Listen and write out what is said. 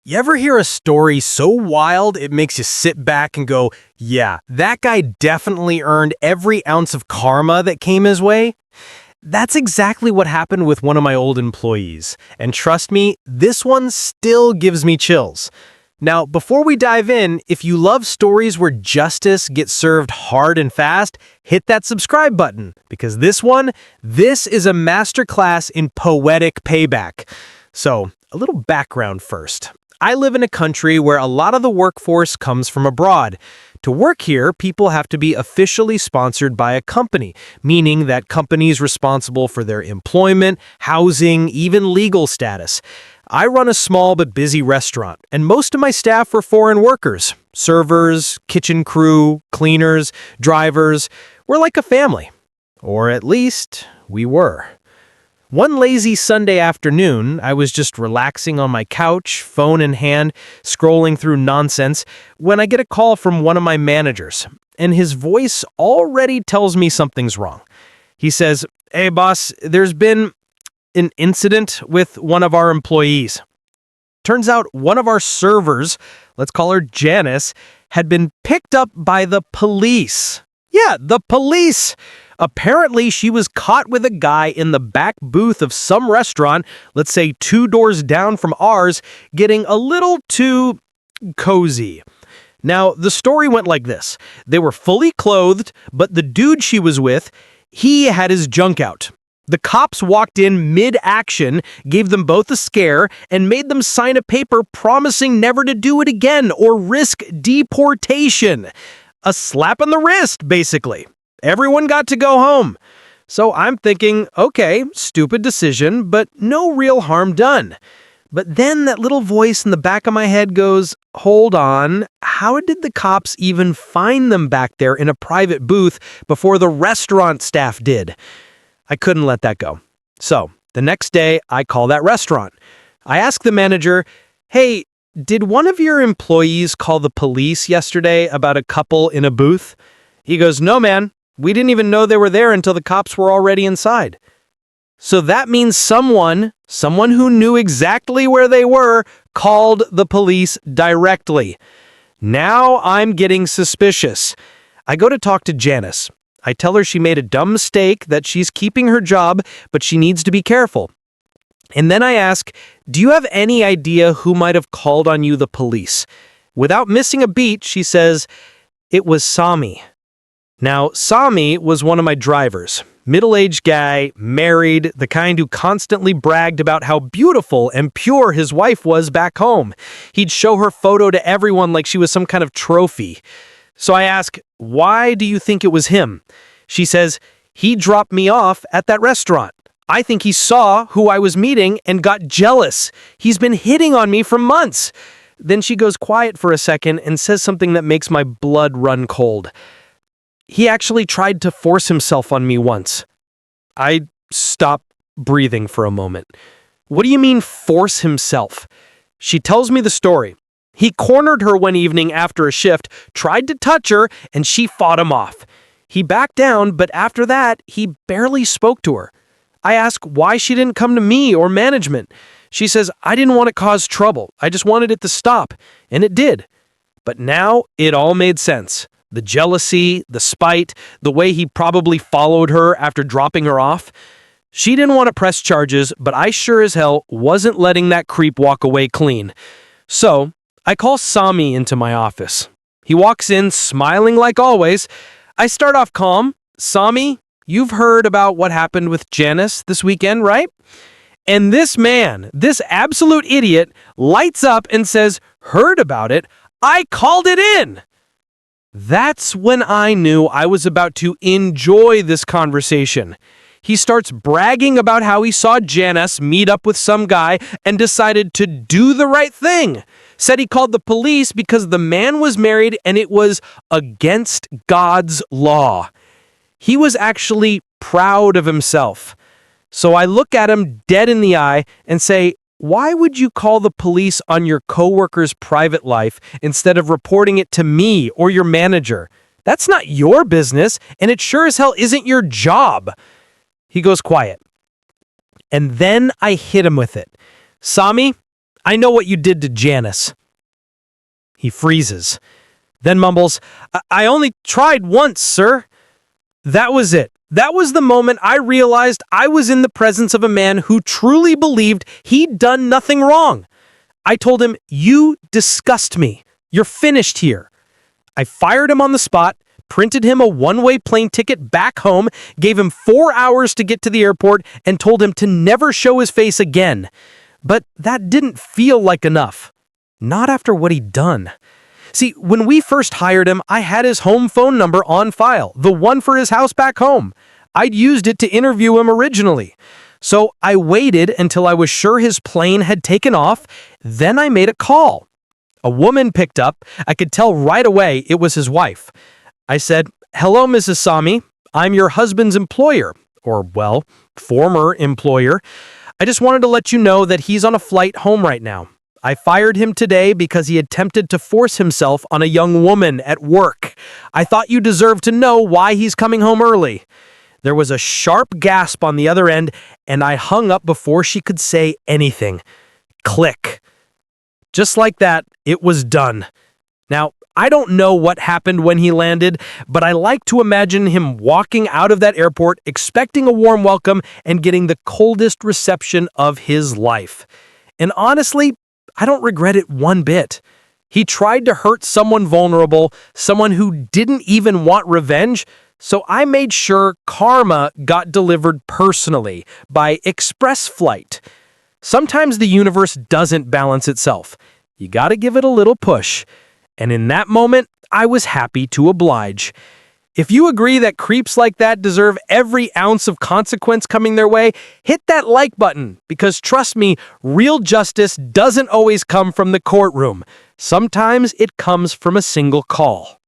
You ever hear a story so wild it makes you sit back and go, yeah, that guy definitely earned every ounce of karma that came his way? That's exactly what happened with one of my old employees. And trust me, this one still gives me chills. Now, before we dive in, if you love stories where justice gets served hard and fast, hit that subscribe button, because this is a masterclass in poetic payback. So, a little background first. I live in a country where a lot of the workforce comes from abroad. To work here, people have to be officially sponsored by a company, meaning that company is responsible for their employment, housing, even legal status. I run a small but busy restaurant, and most of my staff are foreign workers. Servers, kitchen crew, cleaners, drivers. We're like a family. Or at least, we were. One lazy Sunday afternoon, I was just relaxing on my couch, phone in hand, scrolling through nonsense, when I get a call from one of my managers, and his voice already tells me something's wrong. He says, "Hey boss, there's been an incident with one of our employees." Turns out one of our servers, let's call her Janice, had been picked up by the police. Yeah, the police! Apparently, she was caught with a guy in the back booth of some restaurant, let's say 2 doors down from ours, getting a little too cozy. Now, the story went like this. They were fully clothed, but the dude she was with, he had his junk out. The cops walked in mid-action, gave them both a scare, and made them sign a paper promising never to do it again or risk deportation. A slap on the wrist, basically. Everyone got to go home. So I'm thinking, okay, stupid decision, but no real harm done. But then that little voice in the back of my head goes, hold on, how did the cops even find them back there in a private booth before the restaurant staff did? I couldn't let that go. So the next day, I call that restaurant. I ask the manager, hey, did one of your employees call the police yesterday about a couple in a booth? He goes, no, man. We didn't even know they were there until the cops were already inside. So that means someone who knew exactly where they were, called the police directly. Now I'm getting suspicious. I go to talk to Janice. I tell her she made a dumb mistake, that she's keeping her job, but she needs to be careful. And then I ask, do you have any idea who might have called on you the police? Without missing a beat, she says, it was Sami. Now, Sami was one of my drivers. Middle-aged guy, married, the kind who constantly bragged about how beautiful and pure his wife was back home. He'd show her photo to everyone like she was some kind of trophy. So I ask, why do you think it was him? She says, he dropped me off at that restaurant. I think he saw who I was meeting and got jealous. He's been hitting on me for months. Then she goes quiet for a second and says something that makes my blood run cold. He actually tried to force himself on me once. I stop breathing for a moment. What do you mean, force himself? She tells me the story. He cornered her one evening after a shift, tried to touch her, and she fought him off. He backed down, but after that, he barely spoke to her. I ask why she didn't come to me or management. She says, I didn't want to cause trouble. I just wanted it to stop. And it did. But now it all made sense. The jealousy, the spite, the way he probably followed her after dropping her off. She didn't want to press charges, but I sure as hell wasn't letting that creep walk away clean. So I call Sami into my office. He walks in smiling like always. I start off calm. Sami, you've heard about what happened with Janice this weekend, right? And this man, this absolute idiot, lights up and says, heard about it? I called it in! That's when I knew I was about to enjoy this conversation. He starts bragging about how he saw Janice meet up with some guy and decided to do the right thing. Said he called the police because the man was married and it was against God's law. He was actually proud of himself. So I look at him dead in the eye and say, why would you call the police on your coworker's private life instead of reporting it to me or your manager? That's not your business, and it sure as hell isn't your job. He goes quiet. And then I hit him with it. Sami, I know what you did to Janice." He freezes, then mumbles, I only tried once, sir." That was it. That was the moment I realized I was in the presence of a man who truly believed he'd done nothing wrong. I told him, "You disgust me. You're finished here." I fired him on the spot, printed him a one-way plane ticket back home, gave him 4 hours to get to the airport, and told him to never show his face again. But that didn't feel like enough. Not after what he'd done. See, when we first hired him, I had his home phone number on file, the one for his house back home. I'd used it to interview him originally. So I waited until I was sure his plane had taken off, then I made a call. A woman picked up. I could tell right away it was his wife. I said, "Hello, Mrs. Sami. I'm your husband's employer, or, well, former employer. I just wanted to let you know that he's on a flight home right now. I fired him today because he attempted to force himself on a young woman at work. I thought you deserved to know why he's coming home early." There was a sharp gasp on the other end, and I hung up before she could say anything. Click. Just like that, it was done. Now, I don't know what happened when he landed, but I like to imagine him walking out of that airport expecting a warm welcome and getting the coldest reception of his life. And honestly, I don't regret it one bit. He tried to hurt someone vulnerable, someone who didn't even want revenge, so I made sure karma got delivered personally by express flight. Sometimes the universe doesn't balance itself. You gotta give it a little push. And in that moment, I was happy to oblige. If you agree that creeps like that deserve every ounce of consequence coming their way, hit that like button, because trust me, real justice doesn't always come from the courtroom. Sometimes it comes from a single call.